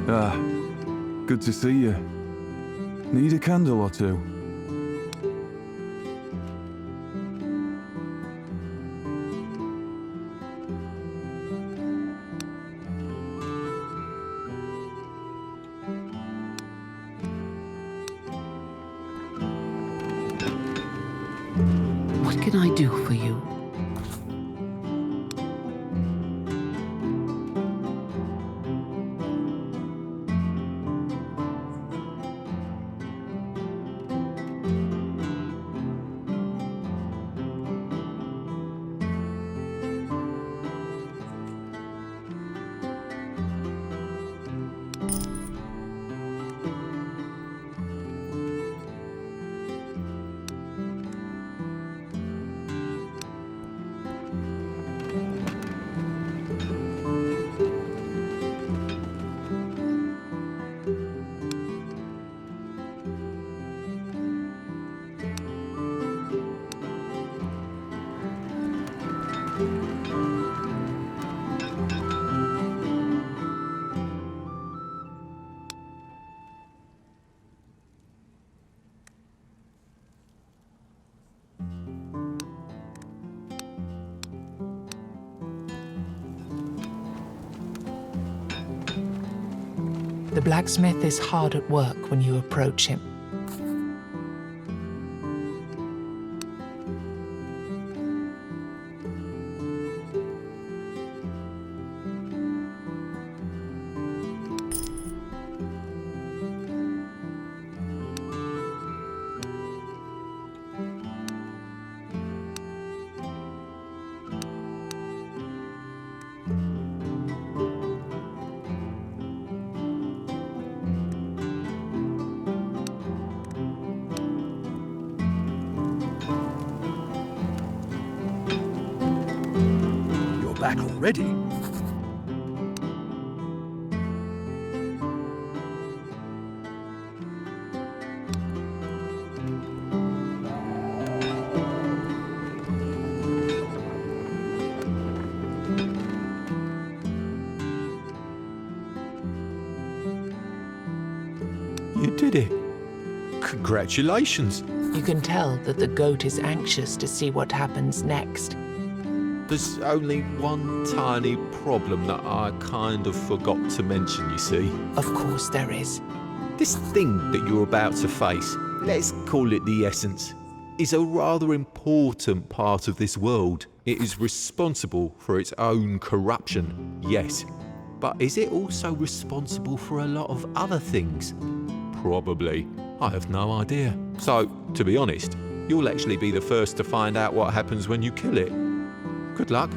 Ah, good to see you. Need a candle or two? What can I do for you? The blacksmith is hard at work when you approach him. Back already? You did it. Congratulations. You can tell that the goat is anxious to see what happens next. There's only one tiny problem that I kind of forgot to mention, you see. Of course there is. This thing that you're about to face, let's call it the Essence, is a rather important part of this world. It is responsible for its own corruption, yes. But is it also responsible for a lot of other things? Probably. I have no idea. So, to be honest, you'll actually be the first to find out what happens when you kill it. Good luck.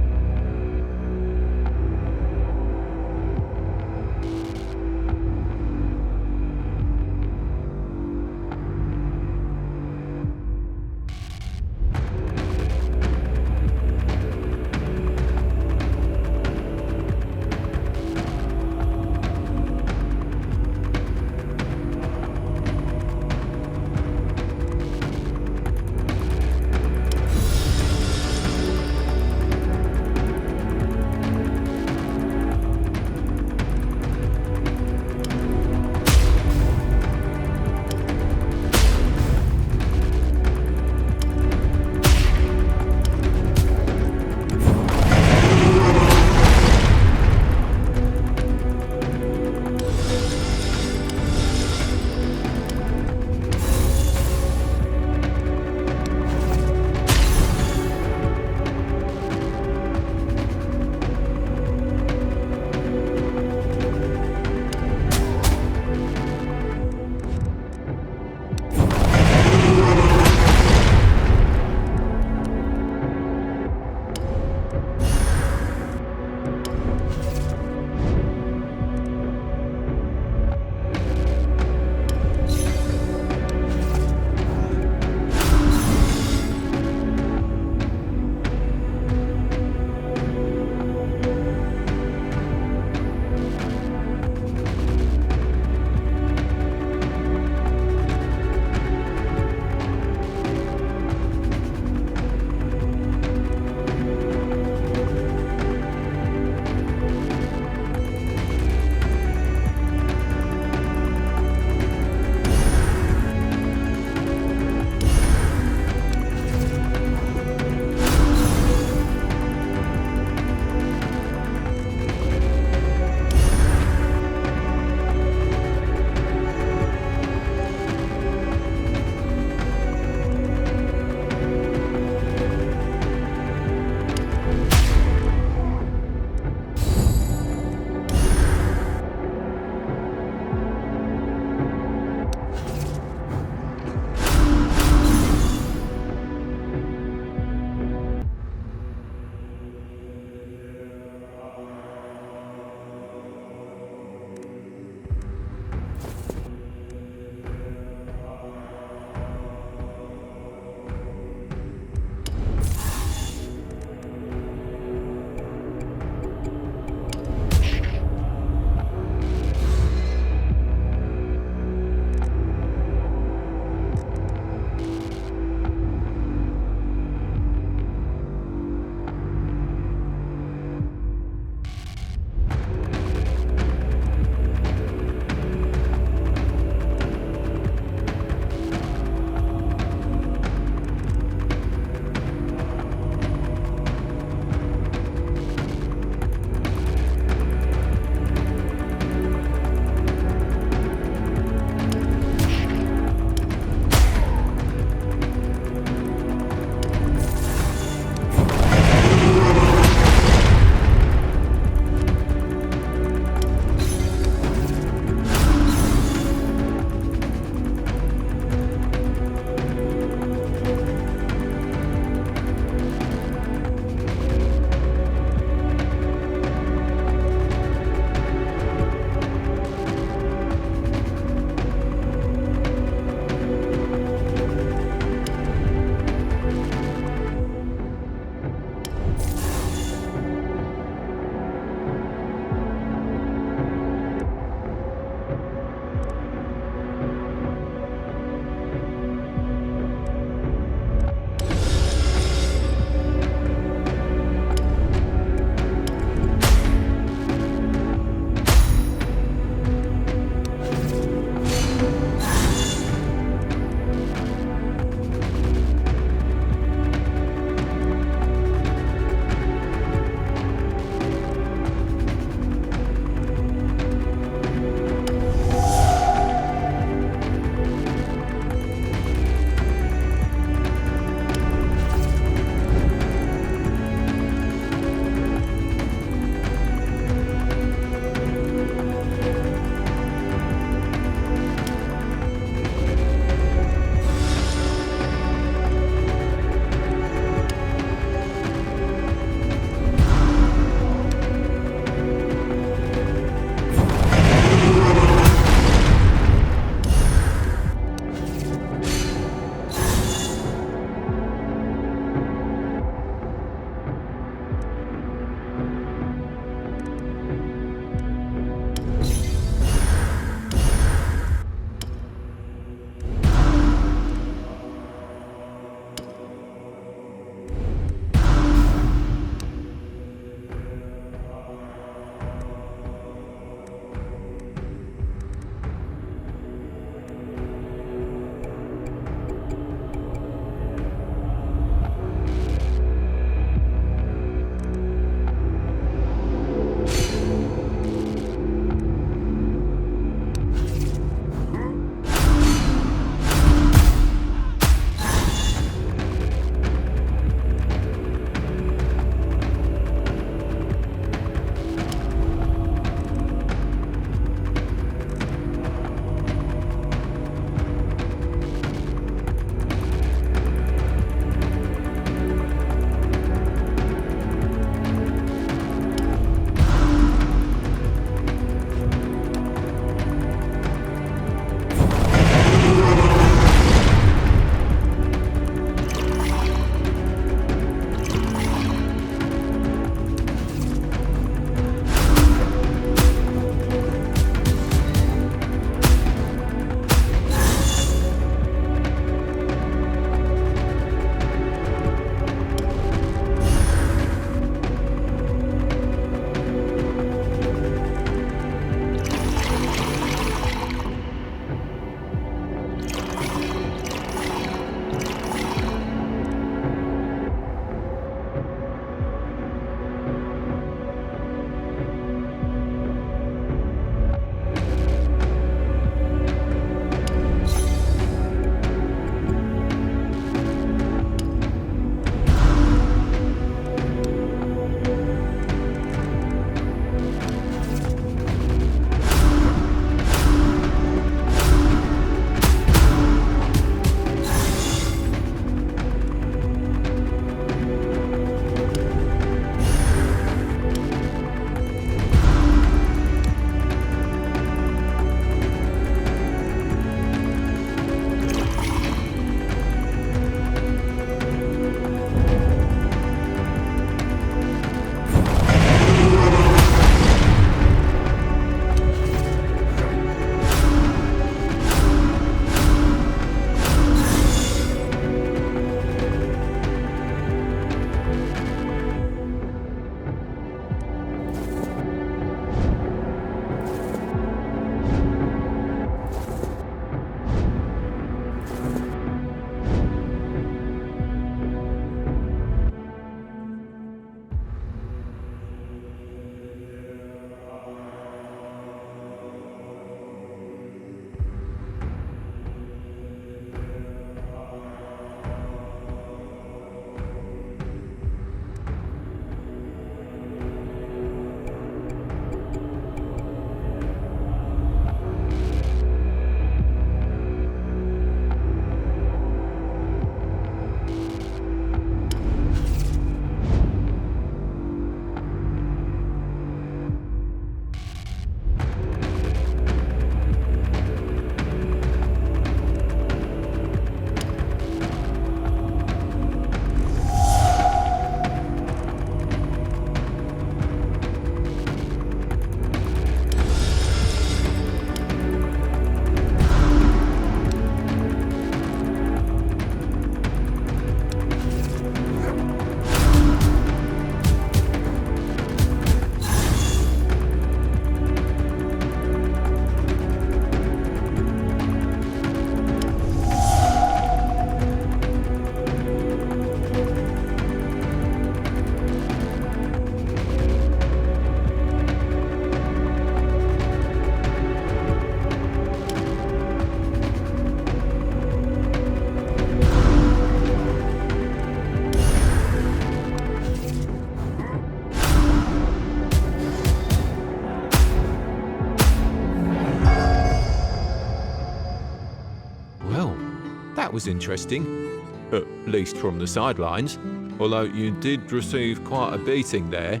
That was interesting, at least from the sidelines, although you did receive quite a beating there.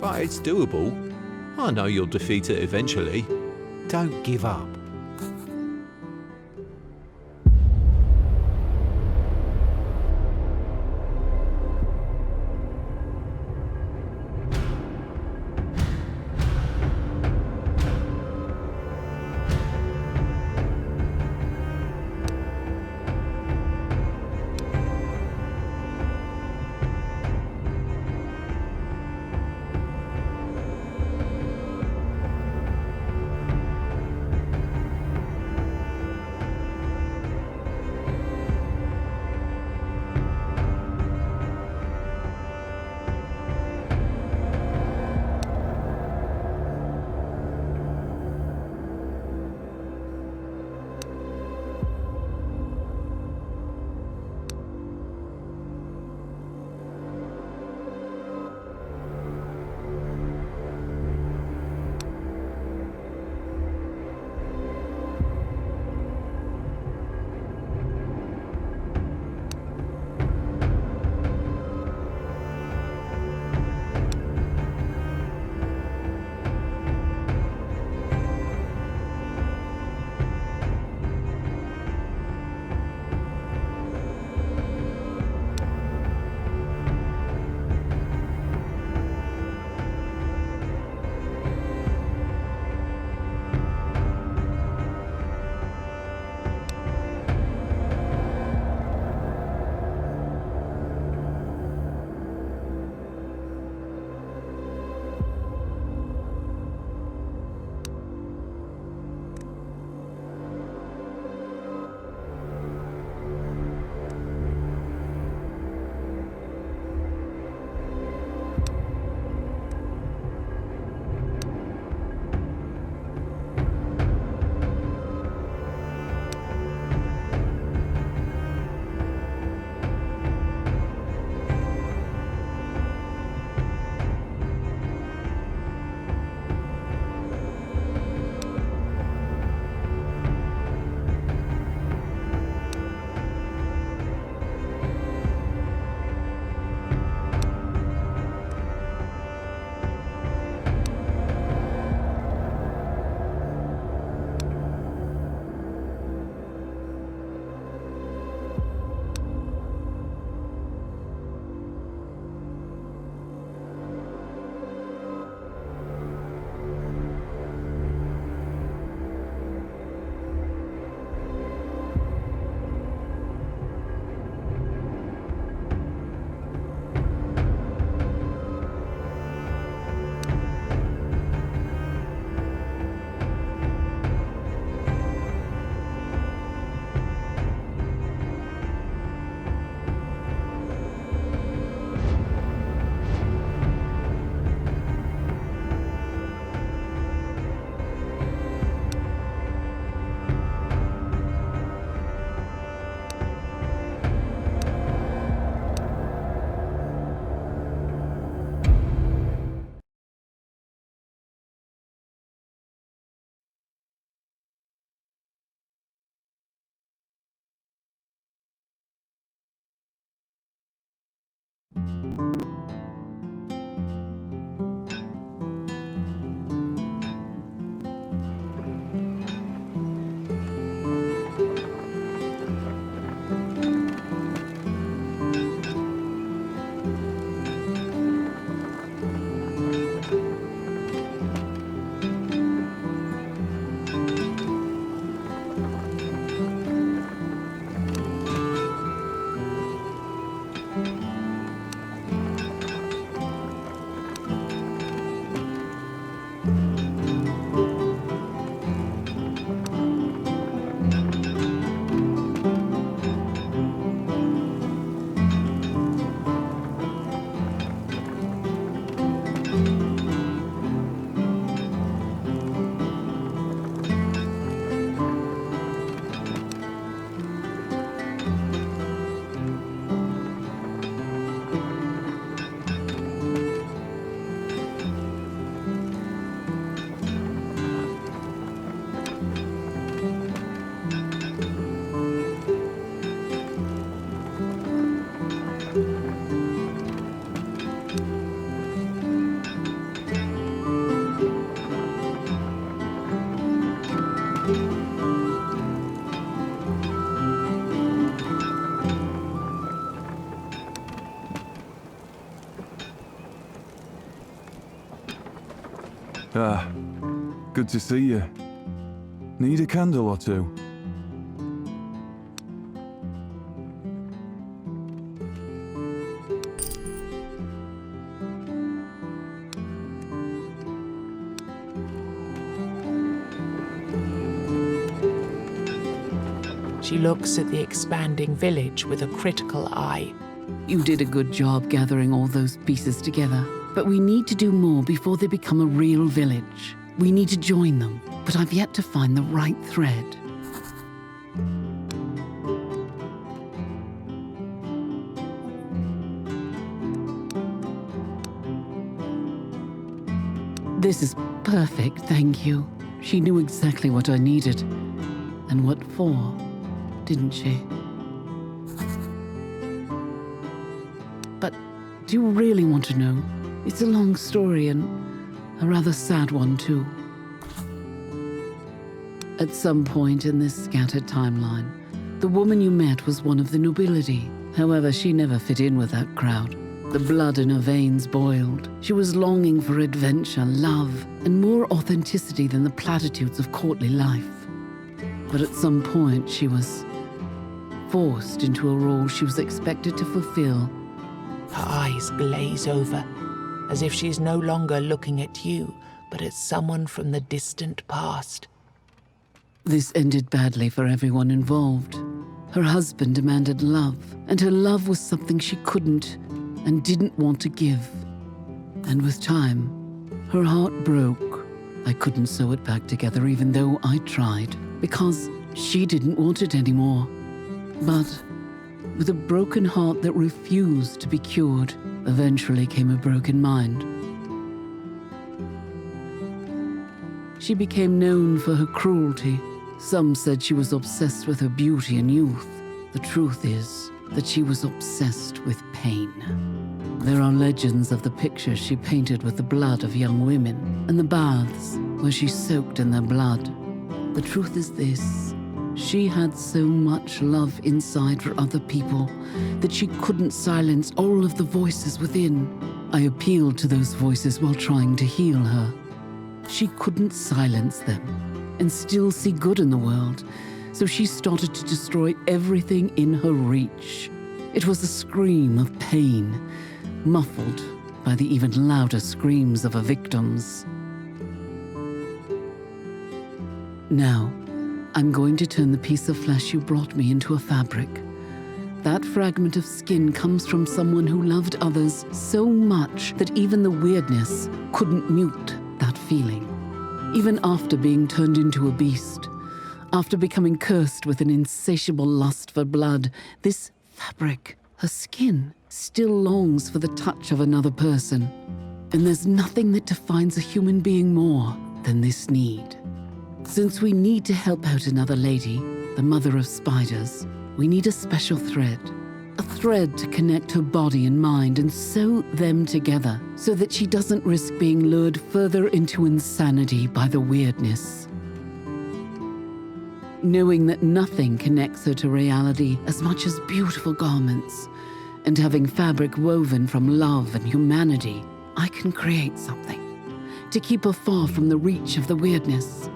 But it's doable. I know you'll defeat it eventually. Don't give up. Ah, good to see you. Need a candle or two? She looks at the expanding village with a critical eye. You did a good job gathering all those pieces together, but we need to do more before they become a real village. We need to join them, but I've yet to find the right thread. This is perfect, thank you. She knew exactly what I needed, and what for, didn't she? But do you really want to know? It's a long story and a rather sad one, too. At some point in this scattered timeline, the woman you met was one of the nobility. However, she never fit in with that crowd. The blood in her veins boiled. She was longing for adventure, love, and more authenticity than the platitudes of courtly life. But at some point, she was forced into a role she was expected to fulfill. Her eyes glaze over, as if she's no longer looking at you, but at someone from the distant past. This ended badly for everyone involved. Her husband demanded love, and her love was something she couldn't and didn't want to give. And with time, her heart broke. I couldn't sew it back together even though I tried, because she didn't want it anymore. But with a broken heart that refused to be cured, eventually came a broken mind. She became known for her cruelty. Some said she was obsessed with her beauty and youth. The truth is that she was obsessed with pain. There are legends of the pictures she painted with the blood of young women and the baths where she soaked in their blood. The truth is this: she had so much love inside for other people that she couldn't silence all of the voices within. I appealed to those voices while trying to heal her. She couldn't silence them and still see good in the world, so she started to destroy everything in her reach. It was a scream of pain, muffled by the even louder screams of her victims. Now, I'm going to turn the piece of flesh you brought me into a fabric. That fragment of skin comes from someone who loved others so much that even the weirdness couldn't mute that feeling. Even after being turned into a beast, after becoming cursed with an insatiable lust for blood, this fabric, her skin, still longs for the touch of another person. And there's nothing that defines a human being more than this need. Since we need to help out another lady, the mother of spiders, we need a special thread. A thread to connect her body and mind and sew them together so that she doesn't risk being lured further into insanity by the weirdness. Knowing that nothing connects her to reality as much as beautiful garments, and having fabric woven from love and humanity, I can create something to keep her far from the reach of the weirdness.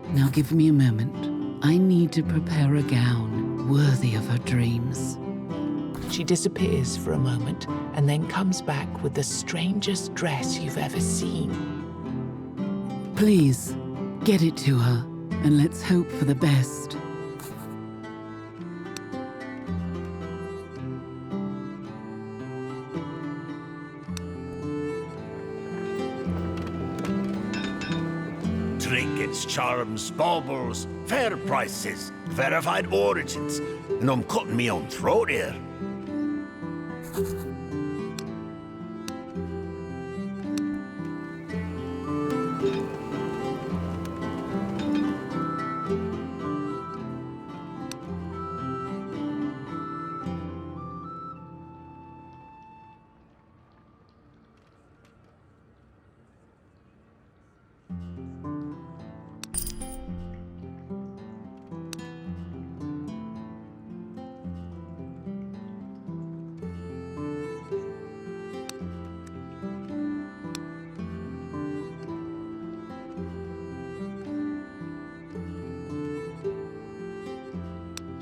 Now give me a moment. I need to prepare a gown worthy of her dreams. She disappears for a moment and then comes back with the strangest dress you've ever seen. Please, get it to her, and let's hope for the best. Trinkets, charms, baubles, fair prices, verified origins, and I'm cutting me own throat here.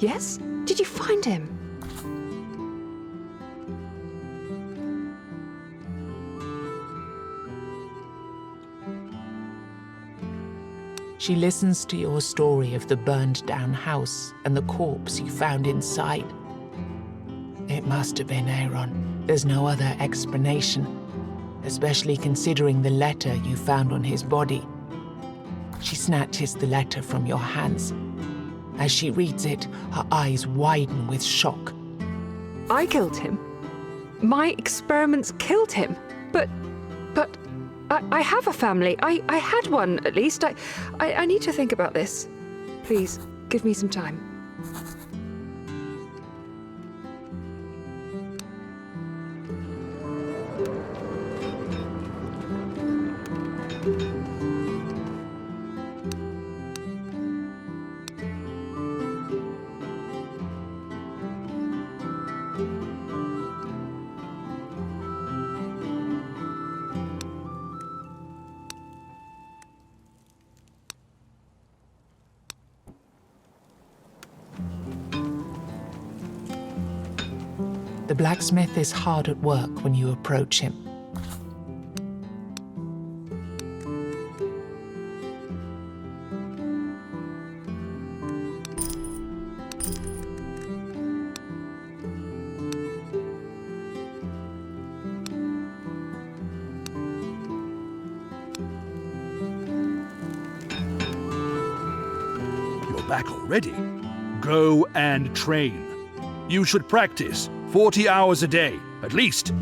Yes? Did you find him? She listens to your story of the burned down house and the corpse you found inside. It must have been Aaron. There's no other explanation, especially considering the letter you found on his body. She snatches the letter from your hands. As she reads it, her eyes widen with shock. I killed him. My experiments killed him. But I have a family. I had one, at least. I need to think about this. Please, give me some time. The blacksmith is hard at work when you approach him. You're back already? Go and train. You should practice 40 hours a day, at least.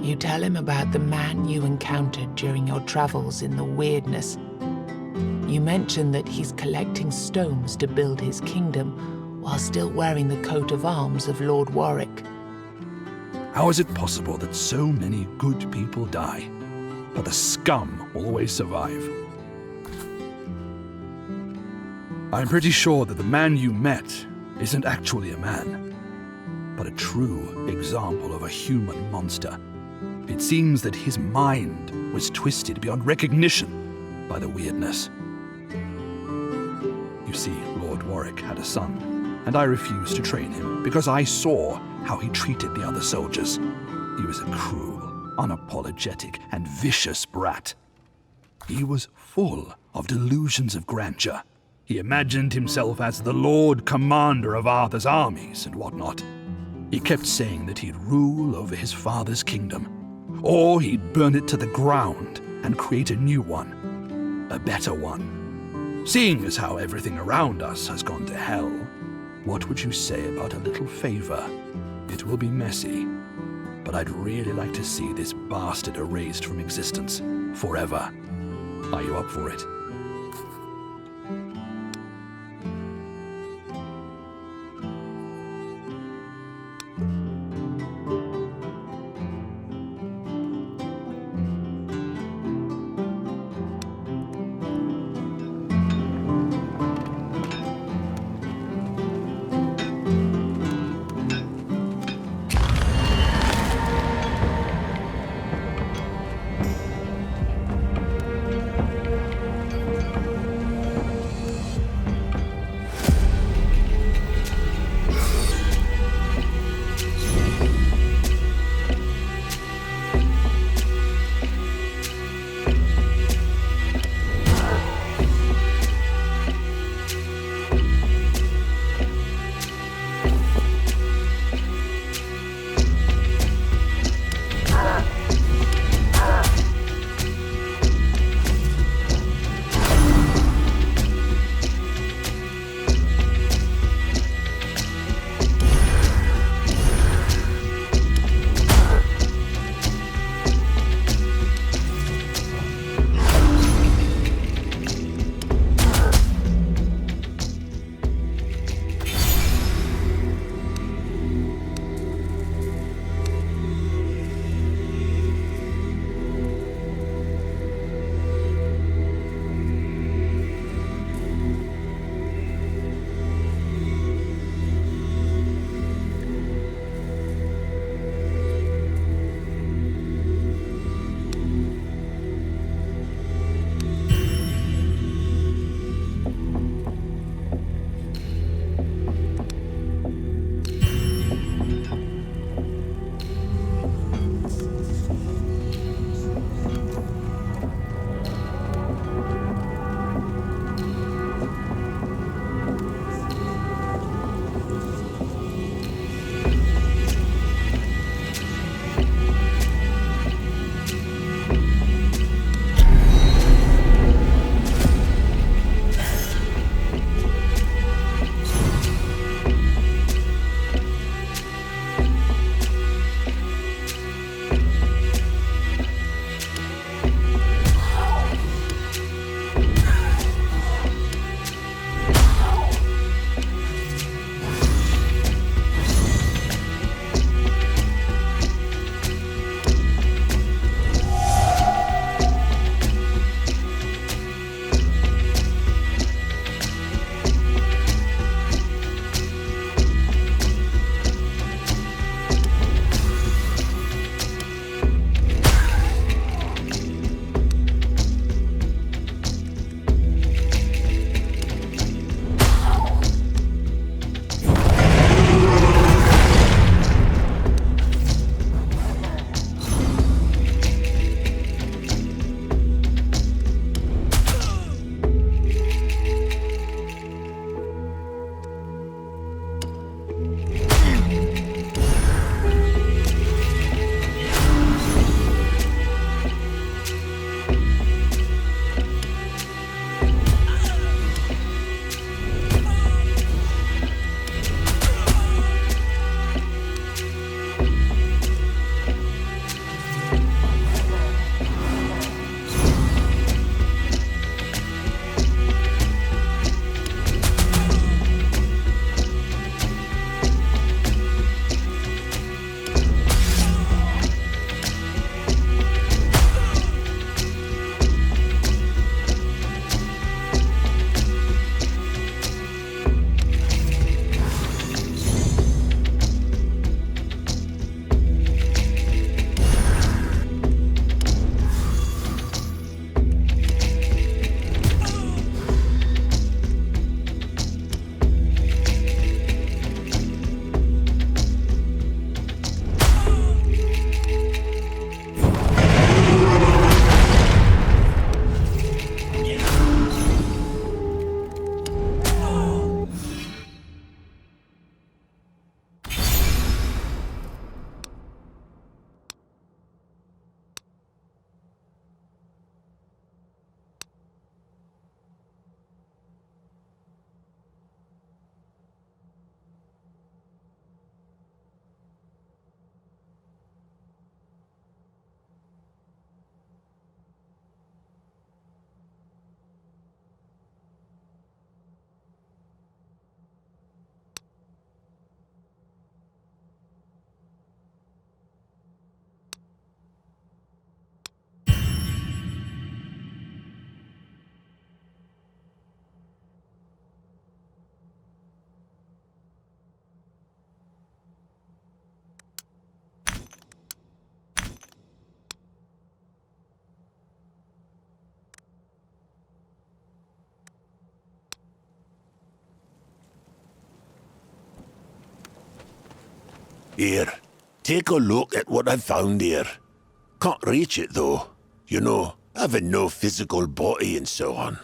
You tell him about the man you encountered during your travels in the weirdness. You mention that he's collecting stones to build his kingdom while still wearing the coat of arms of Lord Warwick. How is it possible that so many good people die, but the scum always survive? I'm pretty sure that the man you met isn't actually a man, but a true example of a human monster. It seems that his mind was twisted beyond recognition by the weirdness. You see, Lord Warwick had a son, and I refused to train him because I saw how he treated the other soldiers. He was a cruel, unapologetic, and vicious brat. He was full of delusions of grandeur. He imagined himself as the Lord Commander of Arthur's armies and whatnot. He kept saying that he'd rule over his father's kingdom, or he'd burn it to the ground and create a new one, a better one. Seeing as how everything around us has gone to hell, what would you say about a little favor? It will be messy, but I'd really like to see this bastard erased from existence forever. Are you up for it? Here, take a look at what I found here. Can't reach it though. You know, having no physical body and so on.